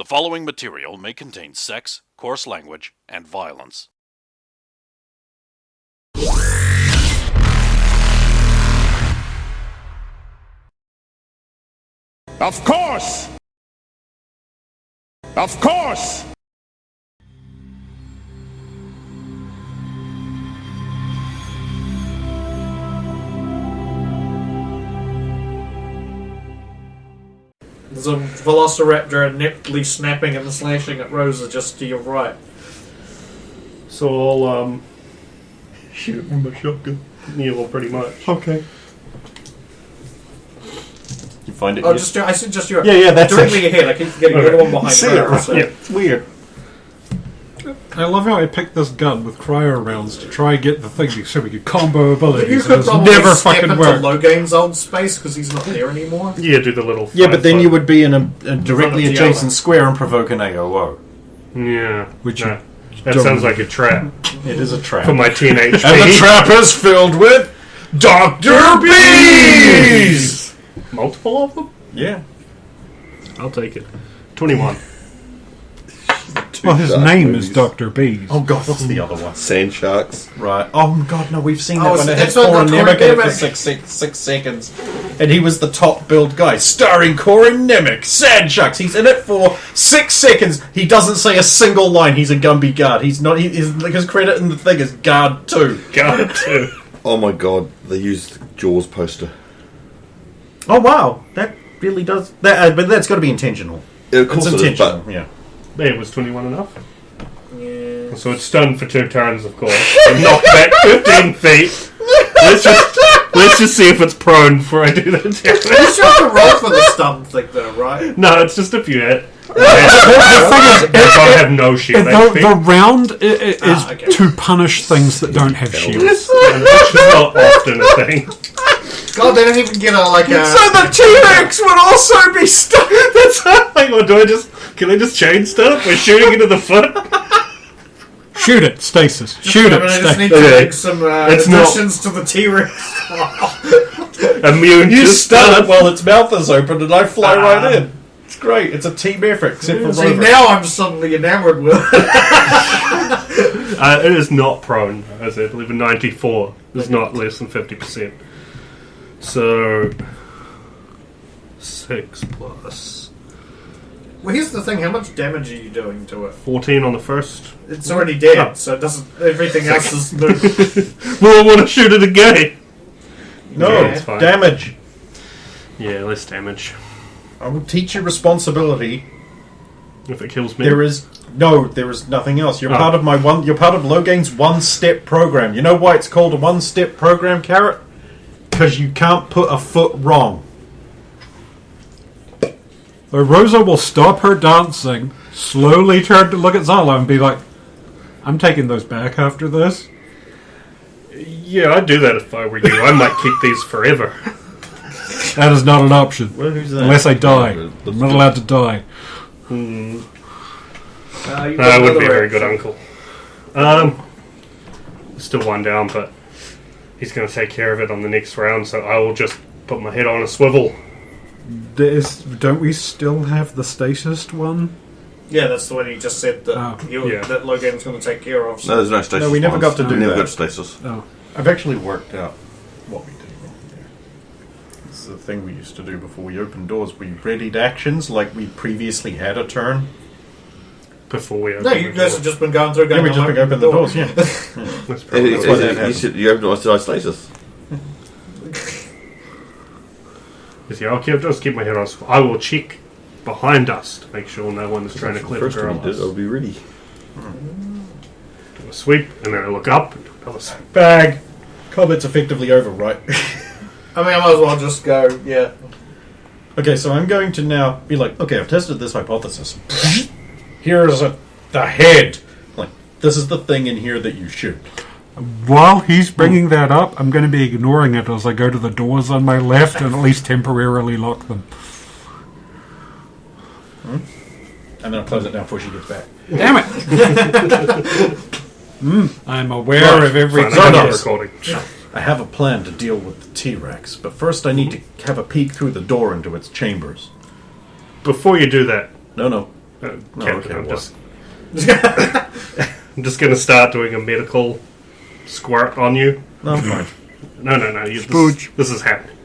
following material may contain sex, coarse language, and violence. Of course! Of course! There's a velociraptor ineptly snapping and slashing at Rosa just to your right. So I'll shoot it from a shotgun. Yeah, well, pretty much. Okay. You find it? Oh, I said just your Yeah, that's directly it. ahead. I keep forgetting you're the one behind See me. it, right? So. Yeah, it's weird. I love how I picked this gun with cryo rounds to try and get the thing so we could combo abilities. You could It's probably never step fucking into worked. Logain's old space because he's not there anymore. Yeah, do the little. Yeah, but then 5 you foot. would be in a directly the adjacent other. square and provoke an AOO. Yeah. Which no. you That don't- sounds like a trap It is a trap. for my teenage and the me. trap is filled with Dr. Bees! Multiple of them? Yeah. I'll take it. 21. Well, his name is Dr. Bees. Oh god, what's the other one? Sand sharks. Right. Oh god, no, we've seen that Oh, one. It had that's what Corin got Nemec in it for Corin 6 seconds. And he was the top billed guy, starring Corin Nemec. Sand Sharks. He's in it for 6 seconds. He doesn't say a single line. He's a Gumby guard. He's not. His credit in the thing is guard 2. God, too. Oh my god, they used Jaws poster. Oh wow, that really does. That, but that's got to be intentional. Yeah, of course It's it is, intentional. but Yeah. Hey, was 21 enough? Yeah. So it's stunned for 2 turns, of course. And knocked back 15 feet. Let's just see if it's prone before I do that You damage. still have to roll for the stun thing, though, right? No, it's just if you hit. I have no shield HP. The round is okay. to punish things that don't have shields. Which is not often a thing. God, they don't even get a So the T-Rex would also be stuck. That's hang on, can I just chain stuff by shooting into the foot? Shoot it, stasis. Shoot it, I just stasis. need to Okay. make some It's not- additions to the T-Rex. Immune You to stun stun. it while its mouth is open, and I fly right in. It's great. It's a team effort, except for See, Rover. now I'm suddenly enamored with it. It is not prone, as I believe in 94. It's not less than 50%. So 6 plus Well, here's the thing: how much damage are you doing to it? 14 on the first. It's already dead, Oh. so it doesn't. Everything else is new. Well, I want to shoot it again. No, Yeah, it's fine. damage. Yeah, less damage. I will teach you responsibility. If it kills me. There is nothing else. You're Oh. part of You're part of Logain's one-step program. You know why it's called a one-step program, Carrot? Because you can't put a foot wrong. So Rosa will stop her dancing, slowly turn to look at Zala and be like, I'm taking those back after this. Yeah, I'd do that if I were you. I might keep these forever. That is not an option. Well, who's that? Unless I die. I'm not allowed to die. You've got I wouldn't another be a very action. good uncle. Still one down, but he's going to take care of it on the next round, so I will just put my head on a swivel. Don't we still have the stasis one? Yeah, that's the one you just said that Oh, yeah. that Logan's going to take care of. no, there's no stasis. No, we never ones. got to do We never that. got stasis. Oh. I've actually worked out what we did wrong there. It's the thing we used to do before we opened doors. We readied actions like we previously had a turn. Before we open No, you guys have just been going through. Yeah, Going we just open opened the doors, yeah. That's It- probably it- why that you happened. said you opened I stasis. Yeah, I'll just keep my head on a swivel. I will check behind us to make sure no one is trying to clip First girl time you did, I'll be ready. Do a sweep, and then I look up and do another sweep. Bag. Combat's effectively over, right? I mean, I might as well just go. Yeah. Okay, so I'm going to now be like, okay, I've tested this hypothesis. Here's the head. Like, this is the thing in here that you shoot. While he's bringing that up, I'm going to be ignoring it as I go to the doors on my left and at least temporarily lock them. And then I'll close it down before she gets back. Damn it! I'm aware of everything. Fine, I'm not Yes. recording. I have a plan to deal with the T-Rex, but first I need to have a peek through the door into its chambers. Before you do that, No. Captain, okay, I'm what? I'm just going to start doing a medical squirt on you. No, I'm fine. No. This is happening.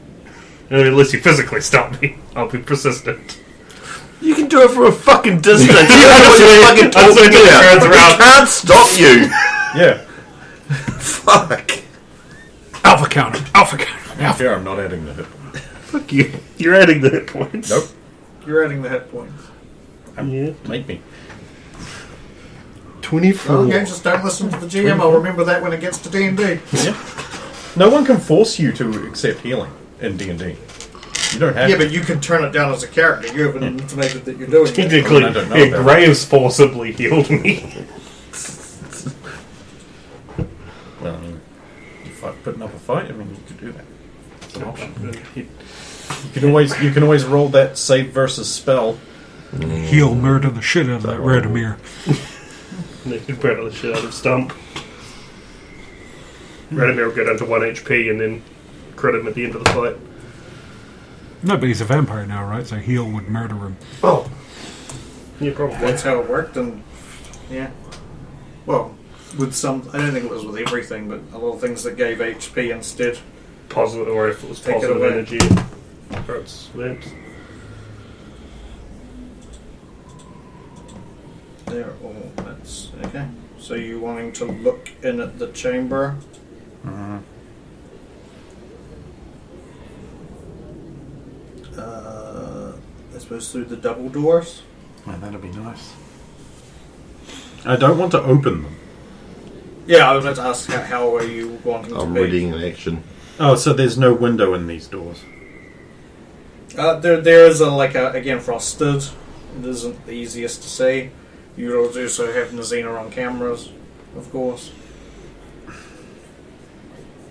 Unless you physically stop me, I'll be persistent. You can do it from a fucking distance. You know what you're fucking That's when talking it about. turns We around. can't stop you. Yeah. Fuck. Alpha counter. Alpha counter. Here, I'm not adding the hit point. Fuck you. You're adding the hit points. Nope. You're adding the hit points. Yeah. Make me. 24. Okay, just don't listen to the GM. I'll remember that when it gets to D&D. Yeah. No one can force you to accept healing in D&D. You don't have Yeah, to. but you can turn it down as a character. You haven't intimated that you're doing it. Technically, I don't know about Graves forcibly healed me. Well, I mean, putting up a fight. I mean, you could do that. It's an option. You can always roll that save versus spell. He'll murder the shit out of that Radomir. They could better the shit out of Stump. Radomir will go down to 1 HP and then crit him at the end of the fight. No, but he's a vampire now, right? So he'll would murder him. Oh. Yeah, probably. That's how it worked, and yeah. Well, with some, I don't think it was with everything, but a lot of things that gave HP instead. Positive, or if it was Take it positive away. energy. Or it's lamps. They're all that's okay. So you wanting to look in at the chamber? I suppose through the double doors. Man, that'd be nice. I don't want to open them. Yeah, I was about to ask how are you wanting to I'm be? reading in action. Oh, so there's no window in these doors. There is again frosted. It isn't the easiest to see. You also have Nazina on cameras, of course.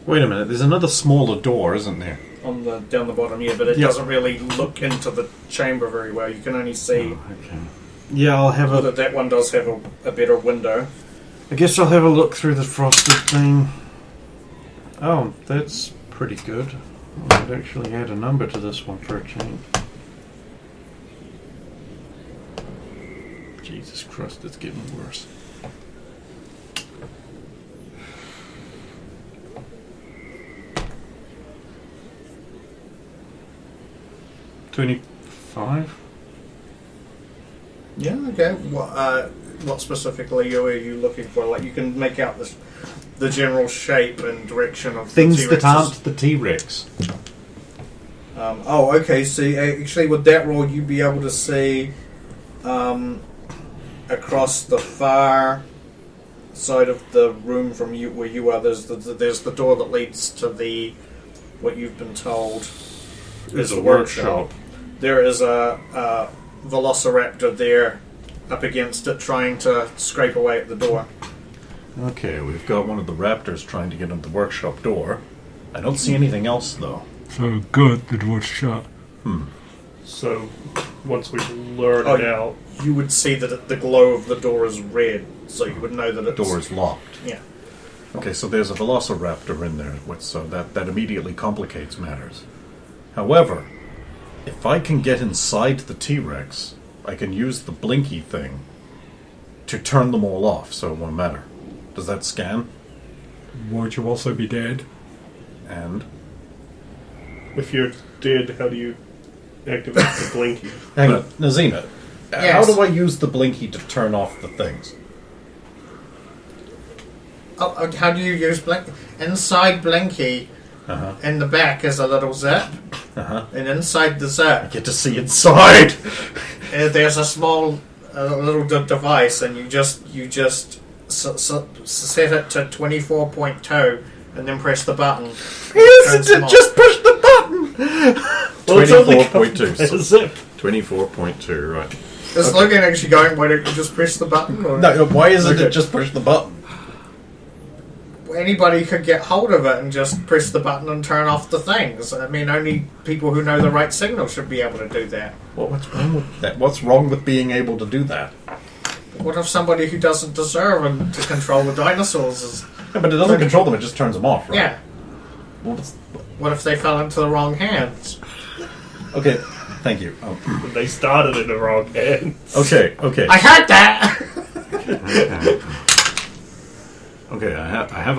Wait a minute, there's another smaller door, isn't there? On the down the bottom, yeah, but it Yep. doesn't really look into the chamber very well. You can only see Okay. Yeah, I'll have that that one does have a better window. I guess I'll have a look through the frosted thing. Oh, that's pretty good. I'd actually add a number to this one for a change. Jesus Christ, it's getting worse. $25? Yeah, okay. What specifically are you looking for? Like, you can make out the general shape and direction of Things the that T-Rexes. aren't the T-Rex. Okay. See, actually, with that roll, you'd be able to see across the far side of the room from you where you are. There's the door that leads to what you've been told is the workshop. There is a velociraptor there up against it, trying to scrape away at the door. Okay, we've got one of the raptors trying to get in the workshop door. I don't see anything else, though. So good, the door's shut. So, once we blurred Oh, it out, You would see that the glow of the door is red, so you would know that The it's door is locked. Yeah. Okay, so there's a velociraptor in there, so that immediately complicates matters. However, if I can get inside the T-Rex, I can use the blinky thing to turn them all off, so it won't matter. Does that scan? Won't you also be dead? And if you're dead, how do you activate the blinky? hang on, Nazina, how Yes. do I use the blinky to turn off the things? Oh, how do you use Blink? Inside Blinky, in the back is a little zip, and inside the zip, Get to see inside. there's a small little device, and you just set it to 24.2, and then press the button. Yes, just push the button. Well, it's only 24.2. a zip. 24.2, right. Is Logan actually going, why don't you just press the button? Or No, why isn't Okay. it just push the button? anybody could get hold of it and just press the button and turn off the things. I mean, only people who know the right signal should be able to do that. Well, what's wrong with that? What's wrong with being able to do that? What if somebody who doesn't deserve to control the dinosaurs is... Yeah, but it doesn't control them, it just turns them off, right? Yeah. Well, it's- What if they fell into the wrong hands? okay, Thank you. They started in the wrong hands. Okay. I heard that. Okay, I have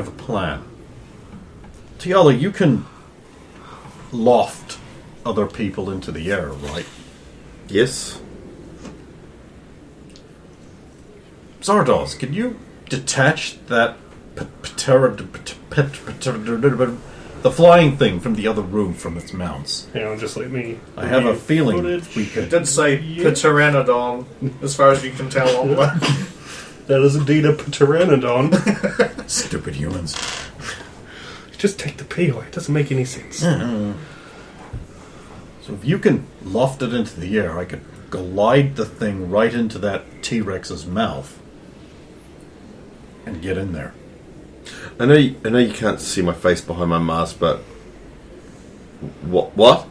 a plan. Tiala, you can loft other people into the air, right? Yes. Zardoz, can you detach that the flying thing from the other room from its mounts? Hang on, just let me. I have a feeling footage. we It could. did say Pteranodon, as far as you can tell on that. That is indeed a pteranodon. Stupid humans. Just take the P away. It doesn't make any sense. So if you can loft it into the air, I could glide the thing right into that T-Rex's mouth and get in there. I know you can't see my face behind my mask, but what?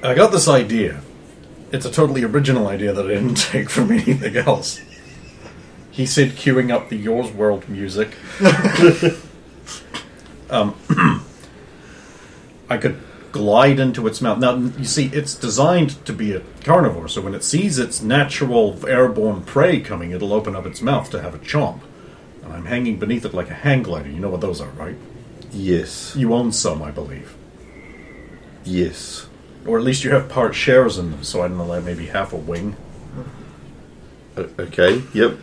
I got this idea. It's a totally original idea that I didn't take from anything else. He said queuing up the Yours World music. I could glide into its mouth. Now, you see, it's designed to be a carnivore, so when it sees its natural airborne prey coming, it'll open up its mouth to have a chomp. And I'm hanging beneath it like a hang glider. You know what those are, right? Yes. You own some, I believe. Yes. Or at least you have part shares in them, so I don't know, like maybe half a wing. Okay. Yep.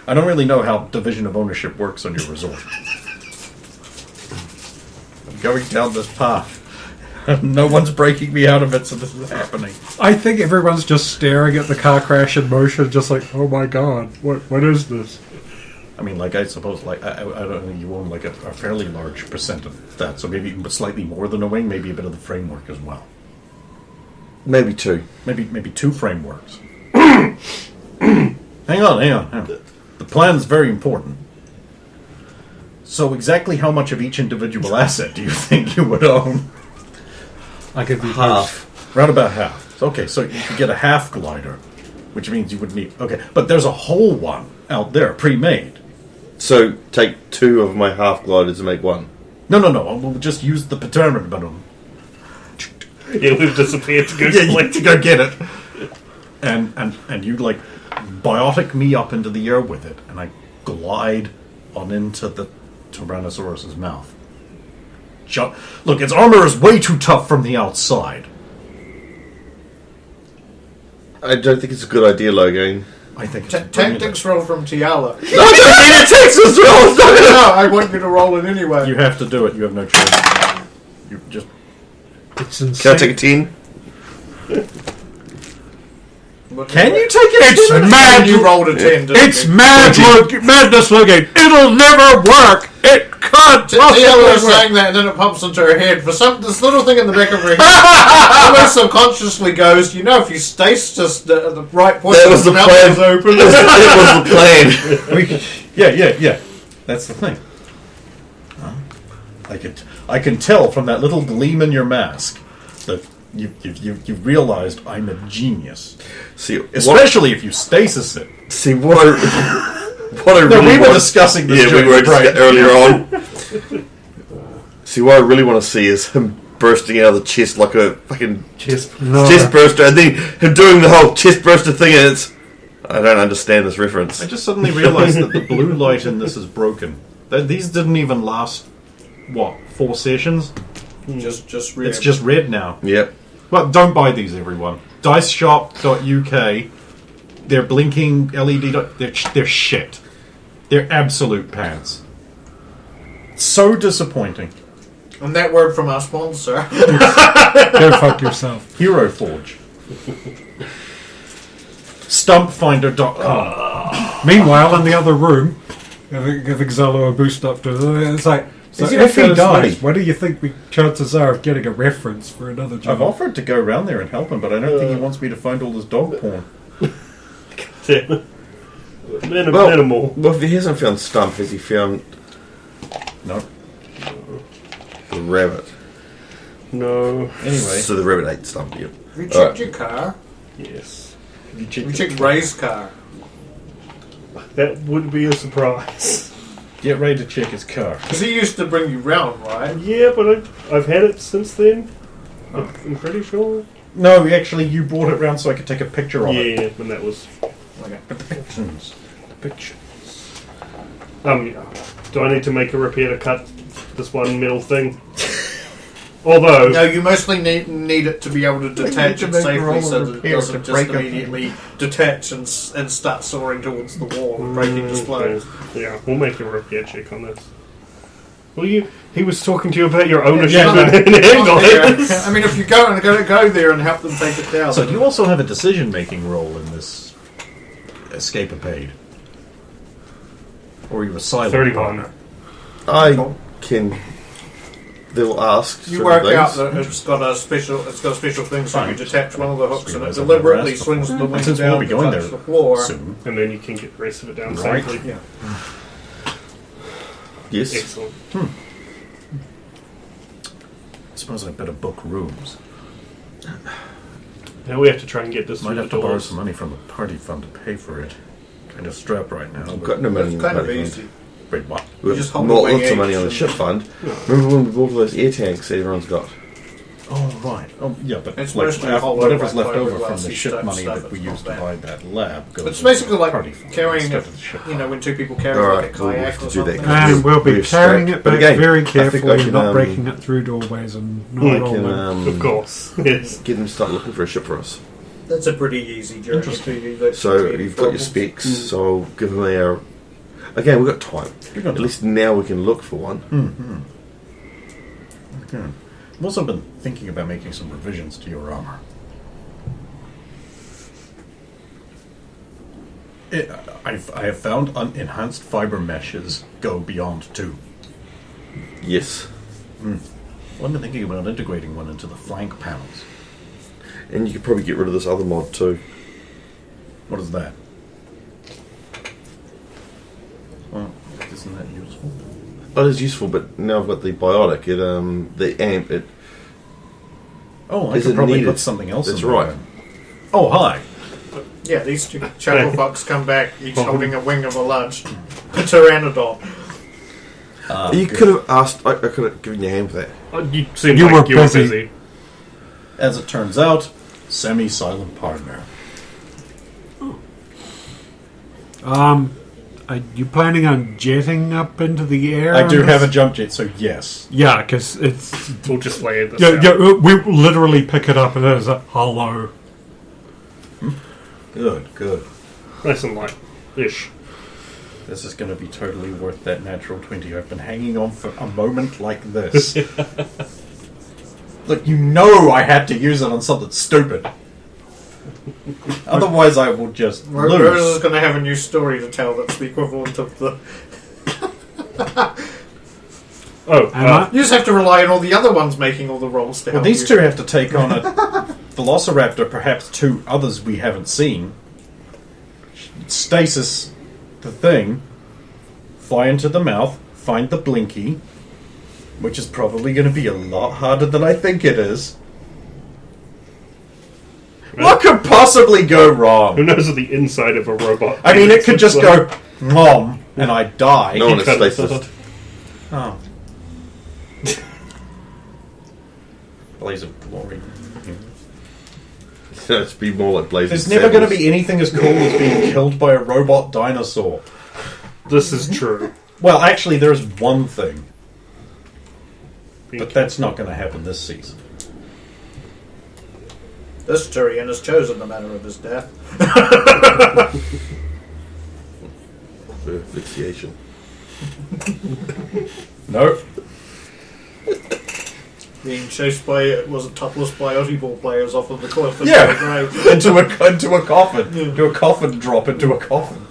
I don't really know how division of ownership works on your resort. I'm going down this path. No one's breaking me out of it, so this is happening. I think everyone's just staring at the car crash in motion, just like, oh my god, what is this? I mean, like, I suppose, like, I don't know, you own, like, a fairly large percent of that, so maybe slightly more than a wing, maybe a bit of the framework as well. Maybe two. Maybe two frameworks. Hang on. The plan's very important. So exactly how much of each individual asset do you think you would own? I could be Half. Round about half. Okay, so you could get a half glider, which means you would need... Okay, but there's a whole one out there, pre-made. So take two of my half gliders and make one. No. We'll just use the paternal button. Yeah, we've disappeared to go To go get it. And you, like, biotic me up into the air with it, and I glide on into the Tyrannosaurus's mouth. Look, its armor is way too tough from the outside. I don't think it's a good idea, Logan. I think it's Tactics roll from Tiala. I don't need a Texas roll! No, I want you to roll it anyway. You have to do it. You have no choice. You just... It's insane. Can I take a 10? Can you take it? It's mad. You rolled a 10. It's madness, Logan. It'll never work. It can't Tiala possibly was work. saying that, and then it pops into her head. For this little thing in the back of her head, almost subconsciously goes, you know, if you stasis at the right point, That was the mouth plan. is open. It was the plan. Yeah. That's the thing. I can tell from that little gleam in your mask that you've realized I'm a genius. See, Especially if you stasis it. what I No, really we were want- discussing this. Yeah, we were right. earlier on. See, what I really want to see is him bursting out of the chest like a fucking chest burster, and then him doing the whole chest burster thing, and it's... I don't understand this reference. I just suddenly realized that the blue light in this is broken. These didn't even last, 4 sessions? Just read. It's just red now. Yep. Well, don't buy these, everyone. Diceshop.uk. They're blinking LED. They're shit. They're absolute pants. So disappointing. And that word from our sponsor. Go fuck yourself. Hero Forge. Stumpfinder.com. Meanwhile, in the other room, giving Zalo a boost up to it's like, so Is he if he got his money? dies, what do you think the chances are of getting a reference for another job? I've offered to go around there and help him, but I don't think he wants me to find all his dog porn. Minimal. Well, if he hasn't found Stump, has he found No. the rabbit? No. Anyway. So the rabbit ate Stump, yep. Have you checked your car? Yes. Have you Have you checked Ray's car? That would be a surprise. Get ready to check his car. Because he used to bring you round, right? Yeah, but I've had it since then. I'm pretty sure. No, actually, you brought it round so I could take a picture of it. Yeah, when that was. But the pictures. The picture. Do I need to make a repair to cut this one metal thing? Although... No, you mostly need it to be able to detach it safely so that it doesn't just break immediately detach and start soaring towards the wall and breaking explode. Yeah, we'll make a repair check on this. Well, he was talking to you about your ownership Yeah, in England. I mean, if you're going to go there and help them take it down. So you also have a decision-making role in this escapade. Or you a silent 31. partner. I can. They'll ask. You certain work things. out that it's got a special thing, so you Fine. detach one of the hooks and it Realize I've deliberately never asked swings the before. wing Since down we'll be to going touch there the floor. soon. And then you can get the rest of it down Right. safely. Yeah. Yes. Excellent. I suppose I better book rooms. Now we have to try and get this Might through have the to borrow doors. some money from the party fund to pay for it. Kind of strapped right now. I've but- got no money It's in the kind of party easy. fund. Wait, what? We've just got hold not the wing lots of money on the H ship and- fund. Remember when we bought all those air tanks that everyone's got? Oh, right. Oh, yeah, but It's like, mostly hollow whatever's by left over from fiberglass, the you ship stuff money stuff, that we it's used to not buy bad. that lab goes It's into basically the like party fund carrying instead it, of the ship you know, fund. when two people carry All like a right, we'll kayak have or to do that. something. And we'll be We're carrying strapped. it But back again, very I think I carefully, can, not breaking it through doorways and not I rolling. can Of course. Yes. get them to start looking for a ship for us. That's a pretty easy journey. So you've got your specs. So I'll give them our. Again, we've got time. You've got At least now we can look for one. Okay. I've also been thinking about making some revisions to your armor. I have found enhanced fiber meshes go beyond 2. Yes, Well, I've been thinking about integrating one into the flank panels. and you could probably get rid of this other mod too. What is that? Well, isn't that useful? That is useful, but now I've got the biotic. The amp. It. Oh, I Is could it probably needed? put something else That's in there. right. Oh, hi. Yeah, these two chuckle fucks come back, each holding a wing of a large pteranodon. You could have asked. I could have given you a hand for that. You seemed You like were you were busy. busy. As it turns out, semi-silent partner. Are you planning on jetting up into the air? I on do this? have a jump jet, so yes. Yeah, because it's We'll just lay this yeah, out. yeah. We literally pick it up and it is a hollow. Good, good. Nice and light-ish. This is going to be totally worth that natural 20. I've been hanging on for a moment like this. Look, you know I had to use it on something stupid. Otherwise, I will just Rosa's lose. going to have a new story to tell that's the equivalent of the... Oh, Am I? You just have to rely on all the other ones making all the rolls to Well, help these you. two have to take on a Velociraptor, perhaps 2 others we haven't seen. Stasis the thing, fly into the mouth, find the blinky, which is probably going to be a lot harder than I think it is. What could possibly go who wrong? knows what the inside of a robot? I mean, it could looks just like? go mom and I die. No one is Kind of stasis. Oh. Blaze of glory. It's be more like blazing. There's never going to Samuels. be anything as cool as being killed by a robot dinosaur. This is true. Well, actually, there's one thing, but that's not going to happen this season. This Turian has chosen the manner of his death. Asphyxiation. Nope. Being chased by, was it topless Bioti ball players off of the cliff into Yeah. the grave. into a coffin. Into a coffin drop into a coffin.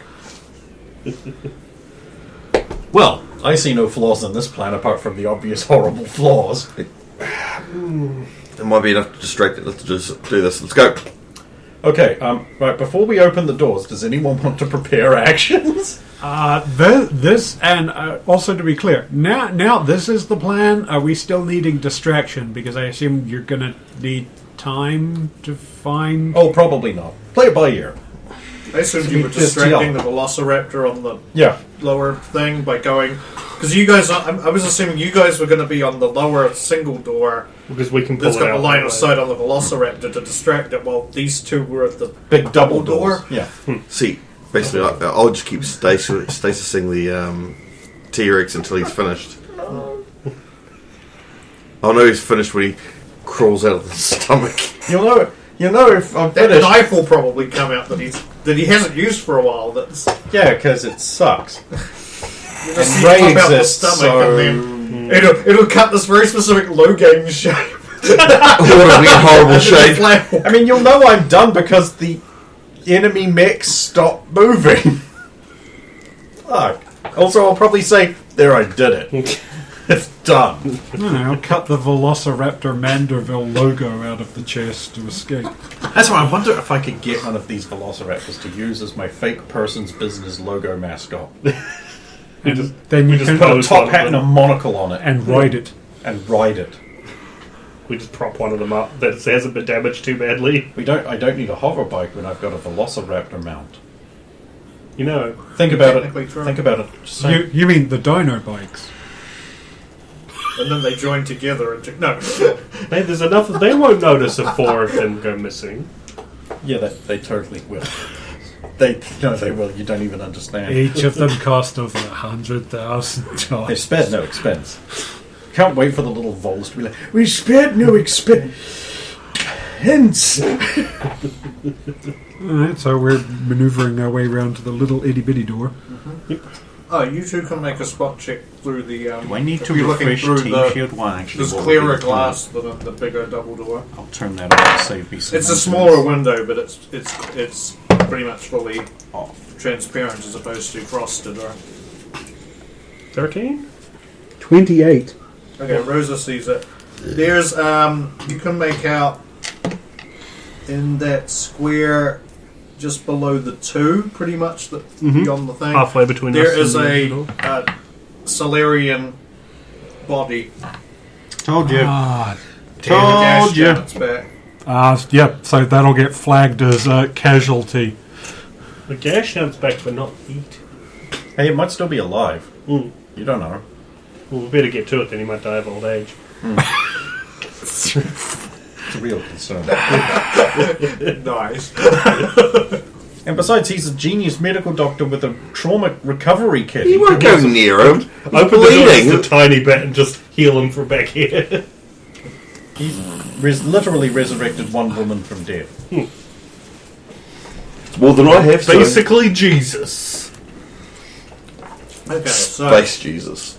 Well, I see no flaws in this plan apart from the obvious horrible flaws. It might be enough to distract it. Let's just do this. Let's go. Okay, right, before we open the doors, does anyone want to prepare actions? This and also to be clear, now this is the plan. Are we still needing distraction? Because I assume you're gonna need time to find. Oh, probably not. Play it by ear. I assumed you were distracting the Velociraptor on the lower thing by going... Because you guys... I was assuming you guys were going to be on the lower single door. Because we can pull That's it got out a line that of way. sight on the Velociraptor to distract it, while these two were at the Big double door. door. Yeah. See, basically, I'll just keep stasising the T-Rex until he's finished. I'll know he's finished when he crawls out of the stomach. You'll know if I'm That finished. knife will probably come out that he hasn't used for a while. That's Yeah, because it sucks. you just And see it Ray pop out the exists, stomach, so- and then it'll cut this very specific low gain shape. What a weird, horrible And then shape. flat- I mean, you'll know I'm done because the enemy mechs stop moving. Fuck. Also, I'll probably say, there, I did it. It's done. I'll cut the Velociraptor Manderville logo out of the chest to escape. That's why I wonder if I could get one of these Velociraptors to use as my fake person's business logo mascot. And then you can Put a top hat and a monocle on it. and ride it. And ride it. We just prop one of them up that hasn't been damaged too badly. I don't need a hover bike when I've got a Velociraptor mount. You know. Think about it. Technically true. Think about it. Just saying. You mean the dino bikes? And then they join together and no. Hey, there's enough. They won't notice if 4 of them go missing. Yeah, they totally will. They will. You don't even understand. Each of them cost over $100,000. They've spared no expense. Can't wait for the little voles to be like, we spared no expense. Alright, so we're manoeuvring our way around to the little itty bitty door. Oh, you two can make a spot check through the. Do I need to you're looking refresh through Team the- Shield 1 actually? There's what clearer we're doing? glass than the bigger double door. I'll turn that on to save me some It's a maintenance. smaller window, but it's pretty much fully Off. transparent as opposed to frosted. Or 13? 28. okay, Rosa sees it. There's you can make out in that square just below the 2, pretty much beyond the thing. Halfway between There us is and a the Solarian body. Told you. Told you. Its back. Yep, so that'll get flagged as a casualty. The gash comes back, but not eat. Hey, it might still be alive. Mm. You don't know. Well, we better get to it, then he might die of old age. It's a real concern. Nice. And besides, he's a genius medical doctor with a trauma recovery kit. You won't go near him. Open the door bleeding. just a tiny bit and just heal him from back here. He's literally resurrected one woman from death. More than I have. So. Basically, Jesus. Okay, so Space Jesus.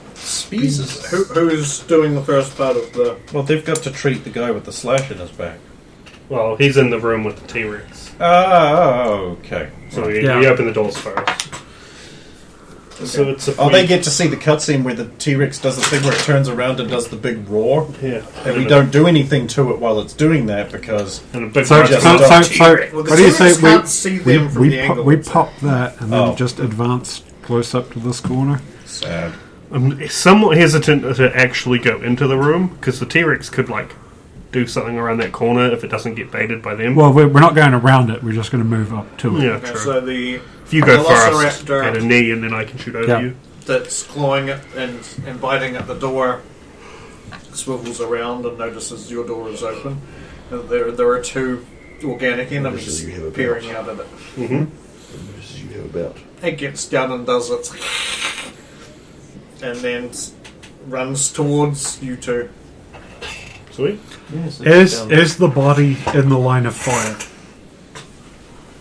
Jesus. who's doing the first part of the? Well, they've got to treat the guy with the slash in his back. Well, he's in the room with the T-Rex. Okay. So we Yeah. open the doors first. So it's a Oh, they get to see the cutscene where the T-Rex does the thing where it turns around and does the big roar. Yeah. And we don't do anything to it while it's doing that because... And a big So, bunch just of don't Well, the what do you T-Rex say can't see them from the angle. we pop that and then Oh. just advance close up to this corner? Sad. I'm somewhat hesitant to actually go into the room because the T-Rex could do something around that corner if it doesn't get baited by them. Well, we're not going around it, we're just going to move up to it. yeah, Okay, true. so the If you go first Velociraptor- at a knee and then I can shoot over Yeah. you. that's clawing it and biting at the door swivels around and notices your door is open. And there are 2 organic enemies you have a peering out at it. You have about. It gets down and does its and then runs towards you two. Sweet. Is the body in the line of fire?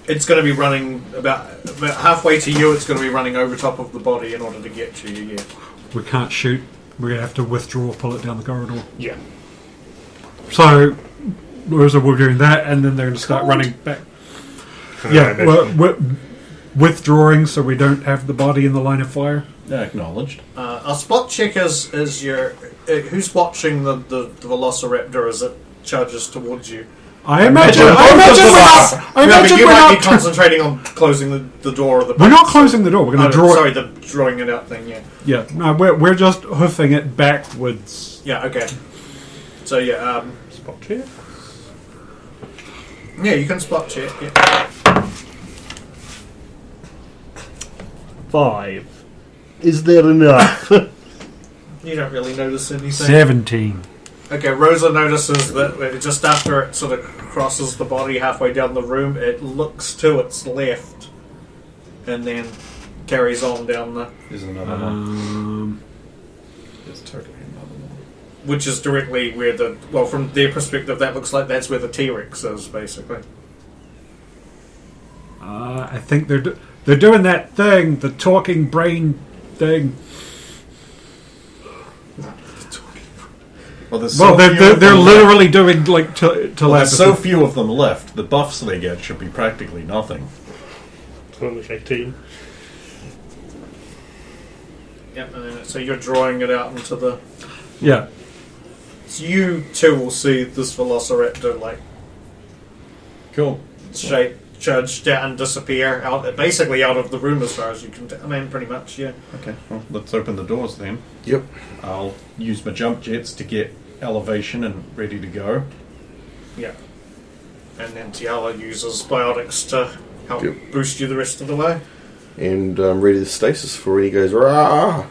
It's going to be running about halfway to you. It's going to be running over top of the body in order to get to you. Yeah. We can't shoot. We're going to have to withdraw, pull it down the corridor. Yeah. So, we're doing that, and then they're going to start running back. Yeah, we're withdrawing so we don't have the body in the line of fire. Acknowledged. A spot check is your who's watching the Velociraptor as it charges towards you. I imagine we're But you might be not. concentrating on closing the door of the. We're not closing the door. We're going to draw. Sorry, the drawing it out thing. Yeah. Yeah, no, we're just hoofing it backwards. Yeah. Okay. So yeah. Spot check. Yeah, you can spot check. Yeah. 5. Is that enough? You don't really notice anything. 17. Okay, Rosa notices that just after it sort of crosses the body halfway down the room, it looks to its left and then carries on down the... There's another one. There's totally another one. Which is directly where the... Well, from their perspective, that looks like that's where the T-Rex is, basically. I think they're doing that thing, the talking brain thing. Well, They're literally doing like telepathy. Well, there's so few of them left. The buffs they get should be practically nothing. Only 18. Yep, and then so you're drawing it out into the... Yeah. So you too will see this Velociraptor like Cool. shape charge down and disappear basically out of the room as far as you can I mean, pretty much, yeah. Okay, well, let's open the doors then. Yep. I'll use my jump jets to get elevation and ready to go. Yeah. And then Tiala uses biotics to help Yep. boost you the rest of the way. And ready to stasis for when he goes, rah!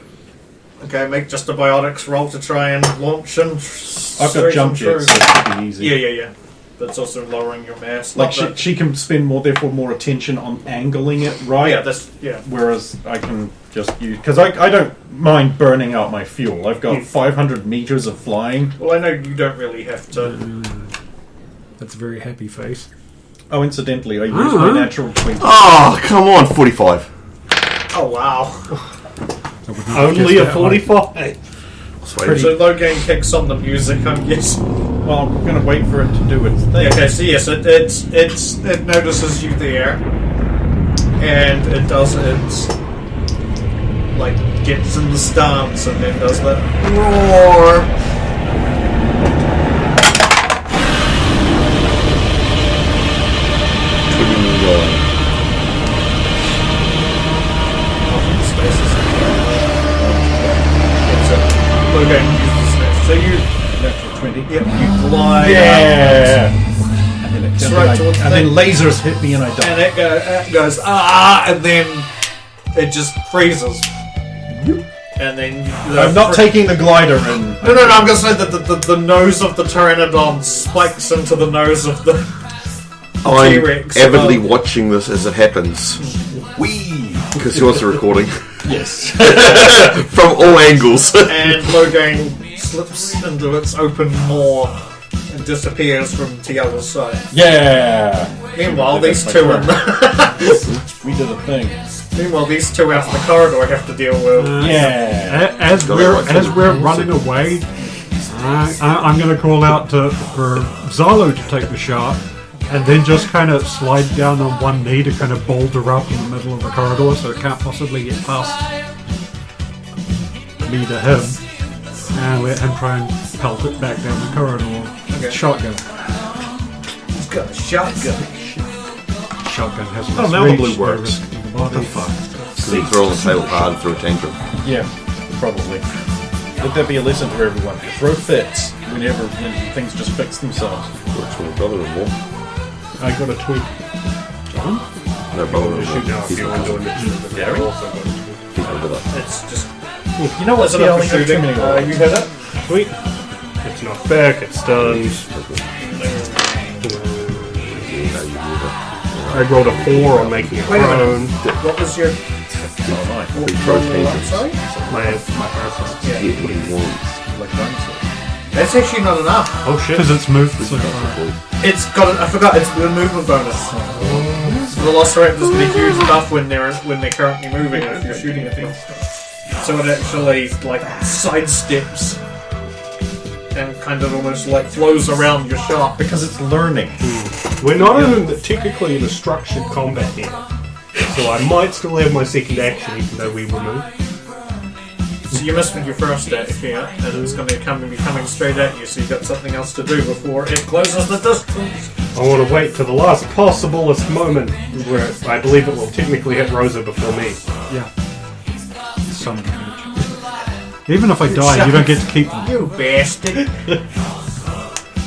Okay, make just a biotics roll to try and launch and... I've got jump jets, so it should be easy. Yeah. That's also lowering your mass. Like she can spend more attention on angling it right. Yeah. Whereas I can just use, because I don't mind burning out my fuel. I've got 500 meters of flying. Well, I know you don't really have to. That's a very happy face. Oh, incidentally, I use my natural 20. Oh, come on, 45. Oh wow! I would not Only guess a that one. 45. Sweet. So Logan kicks on the music, I'm guessing. Well, I'm going to wait for it to do its thing. Okay, so yes, it notices you there, and it does its like gets in the stance and then does that roar. Logan uses this. So you, Natural 20. yep, you glide Yeah! And then, It's right towards the and then thing. lasers hit me and I and die. it goes and then it just freezes. And then I'm not taking the glider in. No, I'm gonna say that the nose of the Pteranodon spikes into the nose of the I'm T-Rex. avidly watching this as it happens. Whee! Because he wants a recording. Yes. From all angles. And Logan slips into its open maw and disappears from Tiala's side. Yeah! Meanwhile, That's these my two turn. in We did a thing. meanwhile these two out in the corridor have to deal with. Yeah! As we're running away, I'm going to call out for Zalo to take the shot, and then just kind of slide down on one knee to kind of boulder up in the middle of the corridor so it can't possibly get past me to him, and let him try and pelt it back down the corridor. Okay. Shotgun. He's got a shotgun. Shotgun has Oh, less now the reach, blue no works. risk to the body. Because he throw on the table hard through a tantrum. Yeah, probably. Let that be a lesson for everyone. Throw fits when things just fix themselves. Works for my brother-in-law. I got a tweak. No brother-in-law. Shoot now if He's you my want to cousin. do it. But Gary? I also got a tweak. He's my brother. It's just You know what's that's enough for shooting. You hit it. Sweet. It's not back, it's done. I rolled a 4 on making it Wait a prone. What was your Big throw tantrums. sorry? My first one. Get what he wants. Like dinosaurs. That's actually not enough. Oh shit. Because it's moved so far. It's got. I forgot. It's the movement bonus. The Velociraptors get a huge buff when they're currently moving if you're shooting at things. So it actually like sidesteps and kind of almost like flows around your shot. Because it's learning. We're not technically in a structured combat here. So I might still have my second action even though we were moved. So you missed with your first action, and it's going to be coming straight at you. So you got something else to do before it closes the distance. I want to wait to the last possiblest moment where I believe it will technically hit Rosa before me. Yeah. Son of a bitch. Even if I die, you don't get to keep them. You bastard!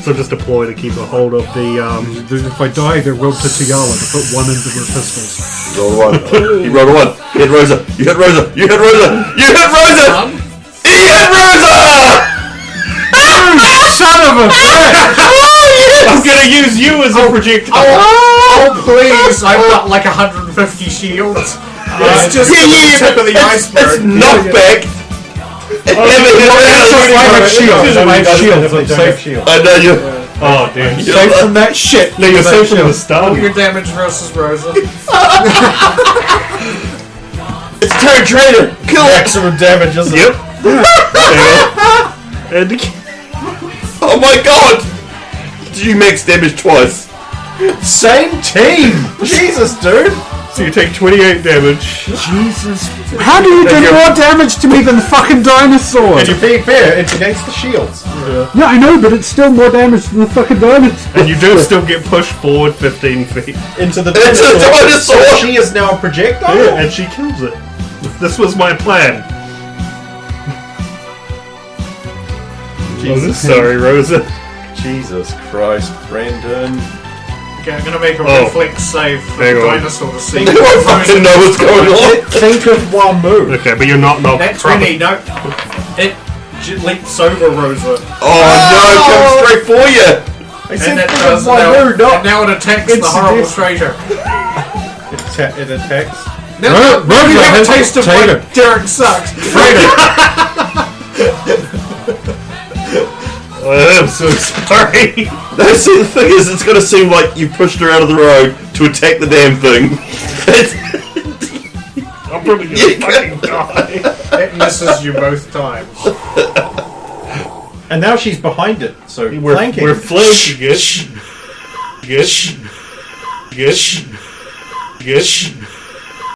So just deploy to keep a hold of the. If I die, they will to Tiala to put one into their pistols. Roll a 1. He rolled a 1. You hit Rosa. You hit Rosa. You hit Rosa. You hit Rosa. He hit Rosa. Son of a bitch! I'm gonna use you as a projectile. Oh, please! I've got like 150 shields. It's just the tip of the It's iceberg. knockback. I have shields. I know you. Oh, damn. Safe from that shit. No, you're safe from the Roll stun. your damage versus Rosa. It's Terran Trader. Kill it. Maximum damage, isn't Yep. it? And Oh my god. Did you max damage twice? Same team! Jesus, dude! so you take 28 damage. Jesus. How do you do more damage to me than the fucking dinosaur? And you're being fair, it's against the shields. Yeah, I know, but it's still more damage than the fucking dinosaur. And you do still get pushed forward 15 feet. Into the It's a dinosaur. dinosaur. She is now a projectile? Yeah, and she kills it. This was my plan. Jesus, sorry, Rosa. Jesus Christ, Brandon. Okay, I'm gonna make a Oh. reflex save for Hang the on. dinosaur to see. I don't fucking know what's going on. Think of one move. Okay, but you're not knocked. That 20, no. It leaps over Rosa. Oh no, comes straight for you. I said And it think does of one now, move, not and now it attacks the It's horrible this- traitor. it attacks. Now you have a has taste of taken. why Derek sucks. I'm so sorry. No, see, the thing is, it's gonna seem like you pushed her out of the road to attack the damn thing. I'm probably gonna fucking die. It misses you both times. And now she's behind it, so We're flanking. we're flanking it. Get.